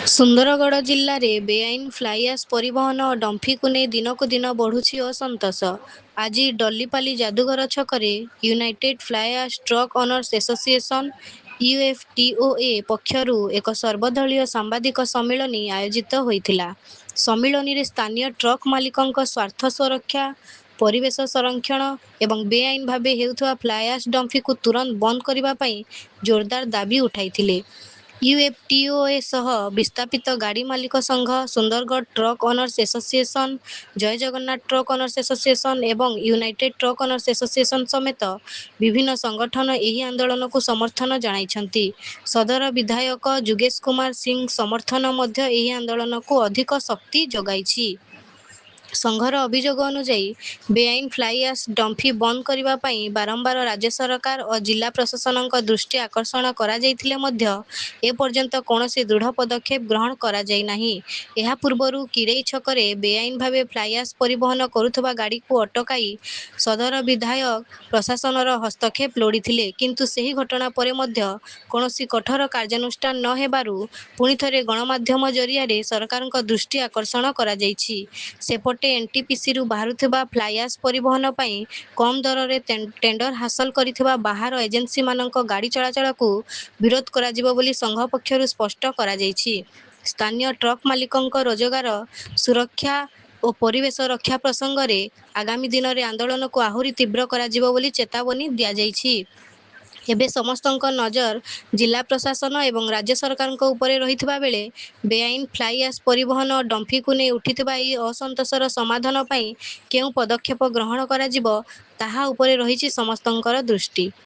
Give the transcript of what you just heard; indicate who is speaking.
Speaker 1: ସୁନ୍ଦରଗଡ଼ ଜିଲ୍ଲାରେ ବେଆଇନ fly ash ପରିବହନ ଓ ଡମ୍ପିଂକୁ ନେଇ ଦିନକୁ ଦିନ ବଢ଼ୁଛି ଅସନ୍ତୋଷ। ଆଜି ଡଲିପାଲି ଯାଦୁଘର ଛକରେ united fly ash truck owners association (UFTOA) ପକ୍ଷରୁ ଏକ ସର୍ବଦଳୀୟ ସାମ୍ବାଦିକ ସମ୍ମିଳନୀ ଆୟୋଜିତ ହୋଇଥିଲା। ସମ୍ମିଳନୀରେ ସ୍ଥାନୀୟ ଟ୍ରକ୍ ମାଲିକଙ୍କ ସ୍ୱାର୍ଥ ସୁରକ୍ଷା, ପରିବେଶ ସଂରକ୍ଷଣ ଏବଂ ବେଆଇନ ଭାବେ ହେଉଥିବା ଫ୍ଲାଇ ଆଶ୍ ଡମ୍ପିଂକୁ ତୁରନ୍ତ ବନ୍ଦ କରିବା ପାଇଁ ଜୋରଦାର ଦାବି ଉଠାଇଥିଲେ। ୟୁଏଫ୍ଟିଓଏ ସହ ବିସ୍ଥାପିତ ଗାଡ଼ି ମାଲିକ ସଂଘ, ସୁନ୍ଦରଗଡ଼ ଟ୍ରକ୍ ଓନର୍ସ ଆସୋସିଏସନ୍, ଜୟ ଜଗନ୍ନାଥ ଟ୍ରକ୍ ଓନର୍ସ ଆସୋସିଏସନ୍ ଏବଂ ୟୁନାଇଟେଡ୍ ଟ୍ରକ୍ ଓନର୍ସ ଆସୋସିଏସନ୍ ସମେତ ବିଭିନ୍ନ ସଂଗଠନ ଏହି ଆନ୍ଦୋଳନକୁ ସମର୍ଥନ ଜଣାଇଛନ୍ତି। ସଦର ବିଧାୟକ ଯୁଗେଶ କୁମାର ସିଂହ ସମର୍ଥନ ମଧ୍ୟ ଏହି ଆନ୍ଦୋଳନକୁ ଅଧିକ ଶକ୍ତି ଯୋଗାଇଛି। ସଂଘର ଅଭିଯୋଗ ଅନୁଯାୟୀ, ବେଆଇନ ଫ୍ଲାଇ ଆଶ୍ ଡମ୍ପିଂ ବନ୍ଦ କରିବା ପାଇଁ ବାରମ୍ବାର ରାଜ୍ୟ ସରକାର ଓ ଜିଲ୍ଲା ପ୍ରଶାସନଙ୍କ ଦୃଷ୍ଟି ଆକର୍ଷଣ କରାଯାଇଥିଲେ ମଧ୍ୟ ଏପର୍ଯ୍ୟନ୍ତ କୌଣସି ଦୃଢ଼ ପଦକ୍ଷେପ ଗ୍ରହଣ କରାଯାଇନାହିଁ। ଏହା ପୂର୍ବରୁ କିରେଇ ଛକରେ ବେଆଇନ ଭାବେ ଫ୍ଲାଇ ଆଶ୍ ପରିବହନ କରୁଥିବା ଗାଡ଼ିକୁ ଅଟକାଇ ସଦର ବିଧାୟକ ପ୍ରଶାସନର ହସ୍ତକ୍ଷେପ ଲୋଡ଼ିଥିଲେ, କିନ୍ତୁ ସେହି ଘଟଣା ପରେ ମଧ୍ୟ କୌଣସି କଠୋର କାର୍ଯ୍ୟାନୁଷ୍ଠାନ ନ ହେବାରୁ ପୁଣି ଥରେ ଗଣମାଧ୍ୟମ ଜରିଆରେ ସରକାରଙ୍କ ଦୃଷ୍ଟି ଆକର୍ଷଣ କରାଯାଇଛି। ସେପଟେ ଏନ୍ଟିପିସିରୁ ବାହାରୁଥିବା ଫ୍ଲାଇ ଆଶ୍ ପରିବହନ ପାଇଁ କମ୍ ଦରରେ ଟେଣ୍ଡର ହାସଲ କରିଥିବା ବାହାର ଏଜେନ୍ସିମାନଙ୍କ ଗାଡ଼ି ଚଳାଚଳକୁ ବିରୋଧ କରାଯିବ ବୋଲି ସଂଘ ପକ୍ଷରୁ ସ୍ପଷ୍ଟ କରାଯାଇଛି। ସ୍ଥାନୀୟ ଟ୍ରକ୍ ମାଲିକଙ୍କ ରୋଜଗାର ସୁରକ୍ଷା ଓ ପରିବେଶ ରକ୍ଷା ପ୍ରସଙ୍ଗରେ ଆଗାମୀ ଦିନରେ ଆନ୍ଦୋଳନକୁ ଆହୁରି ତୀବ୍ର କରାଯିବ ବୋଲି ଚେତାବନୀ ଦିଆଯାଇଛି। ଏବେ ସମସ୍ତଙ୍କ ନଜର ଜିଲ୍ଲା ପ୍ରଶାସନ ଏବଂ ରାଜ୍ୟ ସରକାରଙ୍କ ଉପରେ ରହିଥିବା ବେଳେ ବେଆଇନ ଫ୍ଲାଇ ଆଶ୍ ପରିବହନ ଓ ଡମ୍ପିଂକୁ ନେଇ ଉଠିଥିବା ଏହି ଅସନ୍ତୋଷର ସମାଧାନ ପାଇଁ କେଉଁ ପଦକ୍ଷେପ ଗ୍ରହଣ କରାଯିବ, ତାହା ଉପରେ ରହିଛି ସମସ୍ତଙ୍କର ଦୃଷ୍ଟି।